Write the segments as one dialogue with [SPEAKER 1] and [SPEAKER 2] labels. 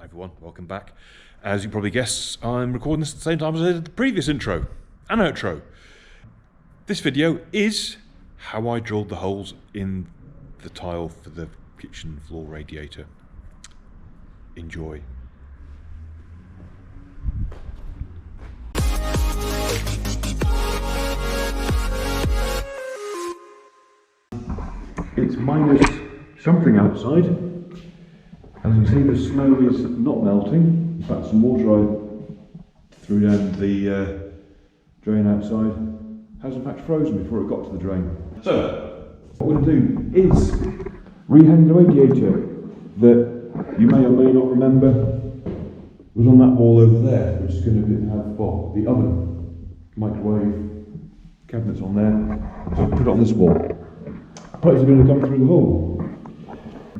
[SPEAKER 1] Hi everyone, welcome back. As you probably guessed, I'm recording this at the same time as I did the previous intro and outro. This video is how I drilled the holes in the tile for the kitchen floor radiator. Enjoy. It's minus something outside. As you can see, the snow is not melting. In fact, some water I threw down the drain outside has in fact frozen before it got to the drain. So, what we're going to do is rehang the radiator that you may or may not remember was on that wall over there, which is going to have the oven, microwave, cabinets on there. So put it on this wall. Pipes are going to come through the hole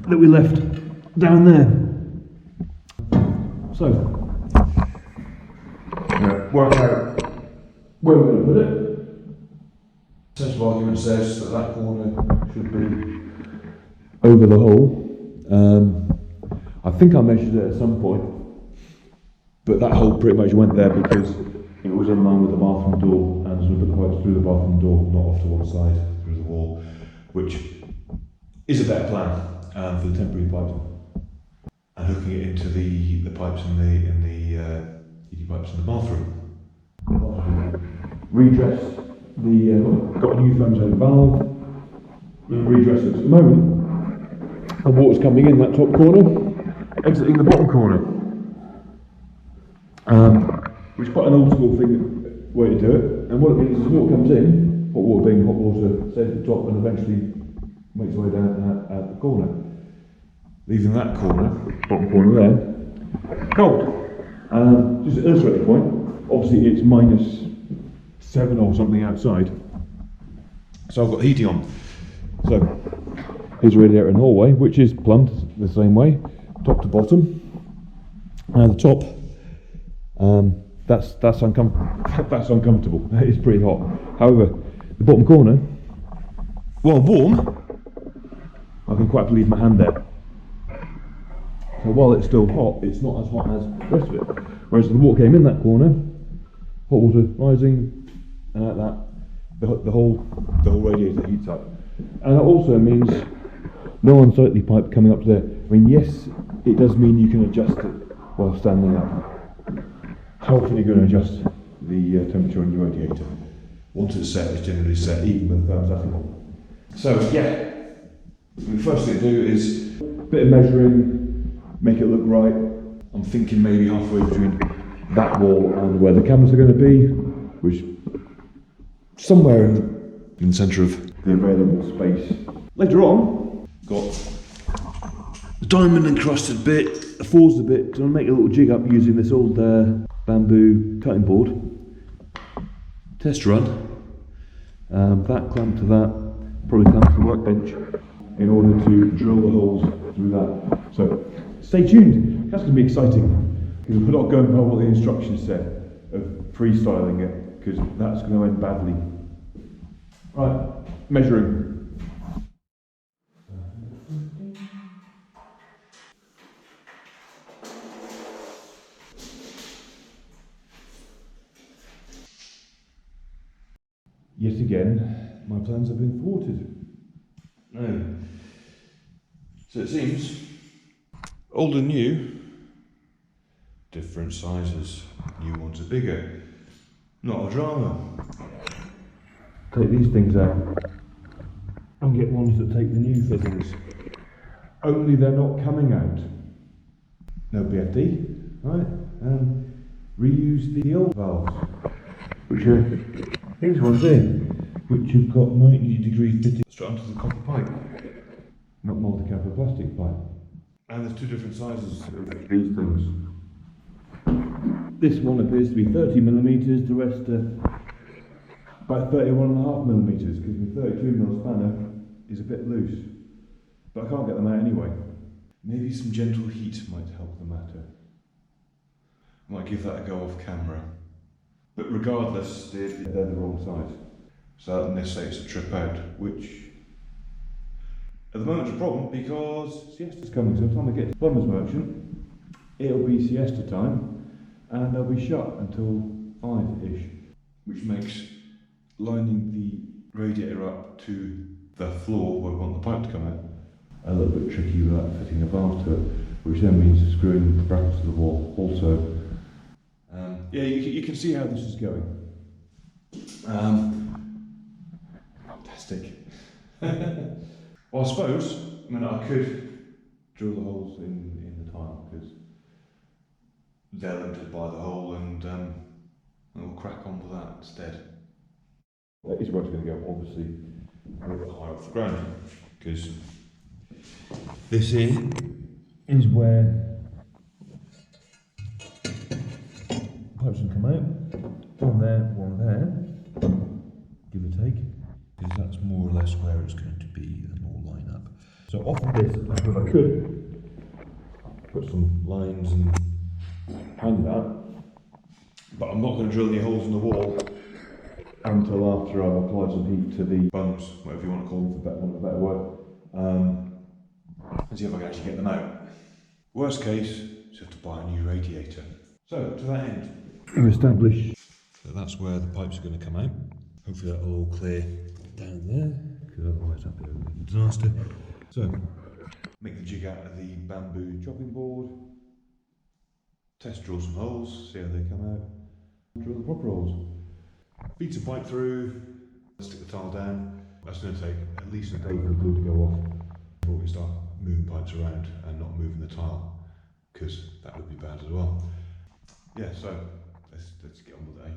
[SPEAKER 1] that we left down there. So, work out where we're going to put it. Sensible argument says that that corner should be over the hole. I think I measured it at some point, but that hole pretty much went there because it was in line with the bathroom door and sort of put the pipes through the bathroom door, not off to one side through the wall, which is a better plan for the temporary pipes. And hooking it into the pipes in the heating pipes in the bathroom. Redress got a new foam zone valve. We'll redress it at the moment. The water's coming in that top corner, exiting the bottom corner. Which is quite an old school way to do it. And what it means is water comes in, hot water being hot water, stays at the top and eventually makes its way down at the corner. Leaving that corner, bottom corner there, cold. Just to illustrate the point, obviously it's -7 or something outside, so I've got heating on. So here's a radiator in the hallway, which is plumbed the same way, top to bottom. The top, that's uncomfortable. It's pretty hot. However, the bottom corner, while warm, I can quite leave my hand there. So while it's still hot, it's not as hot as the rest of it. Whereas the water came in that corner, hot water rising, and like that, the whole radiator heats up. And that also means no unsightly pipe coming up there. I mean, yes, it does mean you can adjust it while standing up. How often are you going to adjust the temperature on your radiator? Once it's set, it's generally set even with thermostatic on. So yeah, the first thing to do is a bit of measuring. Make it look right. I'm thinking maybe halfway between that wall and where the cabinets are going to be, which somewhere in the centre of the available space. Later on, got the diamond encrusted bit, the forged bit. So I'm going to make a little jig up using this old bamboo cutting board. Test run. That clamped to that, probably clamped to the workbench in order to drill the holes through that. So stay tuned, that's going to be exciting, because we're not going by what the instructions said of freestyling it, because that's going to end badly. Right, measuring. Yet again, my plans have been thwarted. No. So it seems old and new, different sizes. New ones are bigger. Not a drama. Take these things out and get ones that take the new fittings. Only they're not coming out. No BFD, right? Reuse the old valves, which are these ones here, which have got 90-degree fitting straight onto the copper pipe, not multi-copper plastic pipe. And there's two different sizes of these things. This one appears to be 30mm, the rest are about 31.5mm, because the 32mm spanner is a bit loose. But I can't get them out anyway. Maybe some gentle heat might help the matter. I might give that a go off camera. But regardless, they're the wrong size. So that necessitates a trip out, which at the moment it's a problem because siesta's coming, so by the time I get to the plumber's merchant, it'll be siesta time and they'll be shut until 5-ish, which makes lining the radiator up to the floor where we want the pipe to come out a little bit tricky without fitting a valve to it, which then means screwing the brackets to the wall also. Yeah, you can see how this is going. Fantastic. Well, I suppose, I could drill the holes in the tile because they're limited by the hole, and we'll crack on with that instead. That is where it's going to go, obviously, a little bit higher off the ground, because this here is where pipes can come out. One there, give or take, because that's more or less where it's going to be and all line up. So off of this, I suppose I could put some lines and hang that, but I'm not going to drill any holes in the wall until after I've applied some heat to the bungs, whatever you want to call them, for want of a better word, and see if I can actually get them out. Worst case, is have to buy a new radiator. So, to that end, we've established that that's where the pipes are going to come out. Hopefully that'll all clear down there, because otherwise that'll be a disaster. So, make the jig out of the bamboo chopping board, test drill some holes, see how they come out, drill the proper holes. Feed some pipe through, stick the tile down. That's going to take at least a day for the glue to go off before we start moving pipes around and not moving the tile, because that would be bad as well. Yeah, so let's get on with it.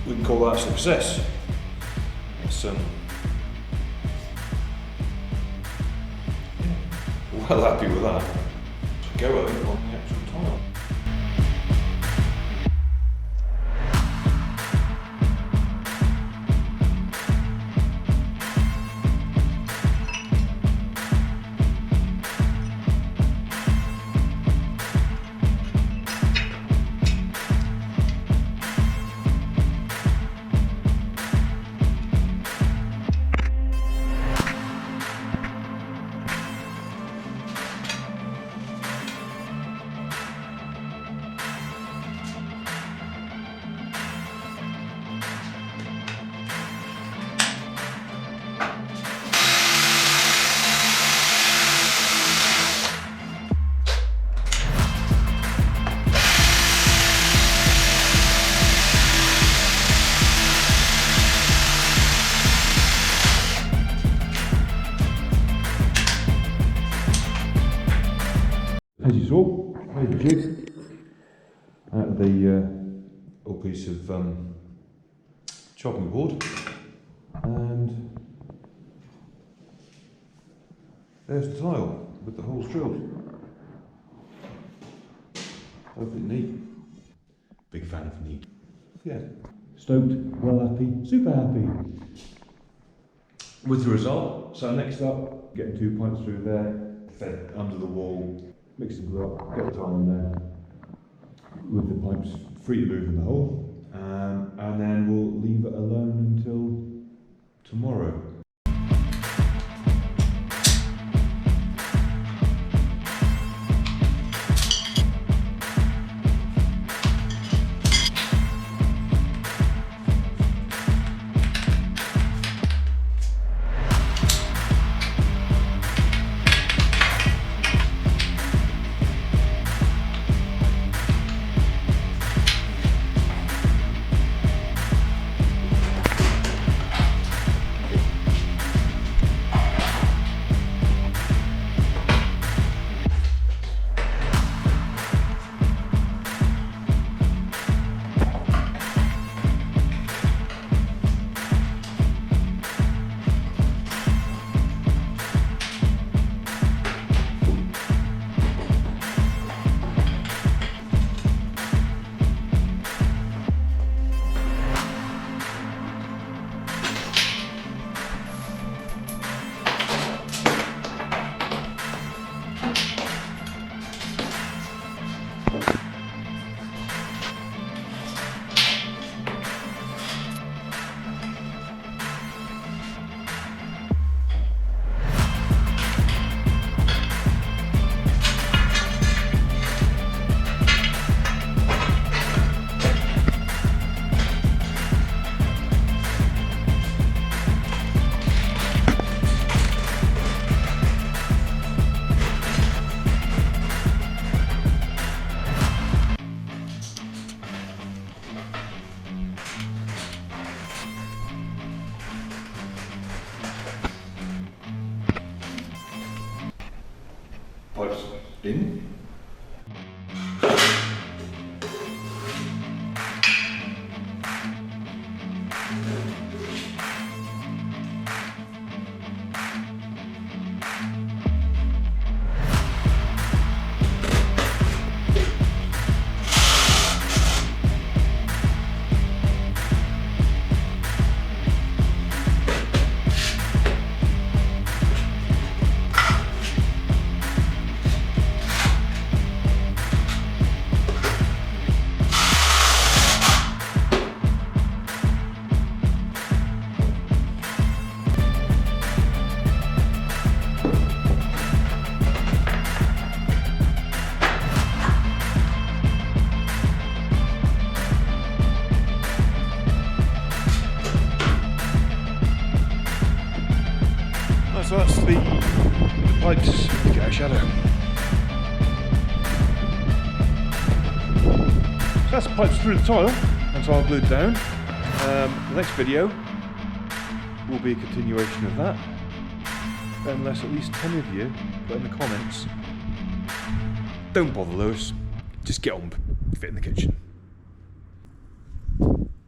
[SPEAKER 1] We can call that a success. It's well happy with that. Go, I think, on the actual tile. As you saw, made the jig out of the old piece of chopping board, and there's the tile with the holes drilled. Hopefully neat. Big fan of neat. Yeah. Stoked, well happy, super happy with the result. So next up, getting 2 pipes through there, fed under the wall. Mix them up, get the tile in there with the pipes free to move in the hole, and then we'll leave it alone until tomorrow. pipes in. So that's the pipes to get a shadow. So that's the pipes through the tile and tile glued down. The next video will be a continuation of that, unless at least 10 of you put in the comments, don't bother Lewis, just get on fit in the kitchen.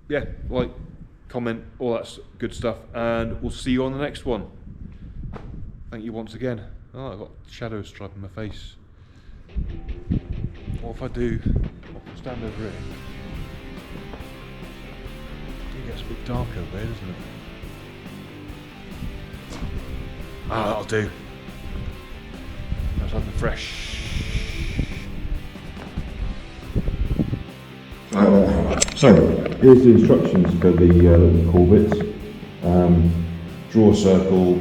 [SPEAKER 1] Yeah, like, comment, all that good stuff, and we'll see you on the next one. Thank you once again. Oh, I've got shadow stripe in my face. What if I do? I'll stand over here. It gets a bit dark over there, doesn't it? Ah, that'll do. Let's have the fresh. So, here's the instructions for the little core bits. Draw a circle.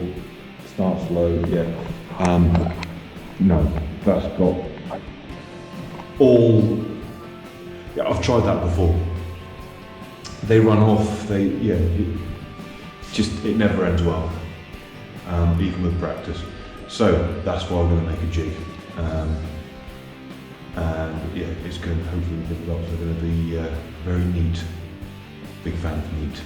[SPEAKER 1] Start slow, yeah. No, that's got all. Yeah, I've tried that before. They run off. It never ends well, even with practice. So that's why I'm going to make a jig, and yeah, it's going to hopefully the results are going to be very neat. Big fan of neat.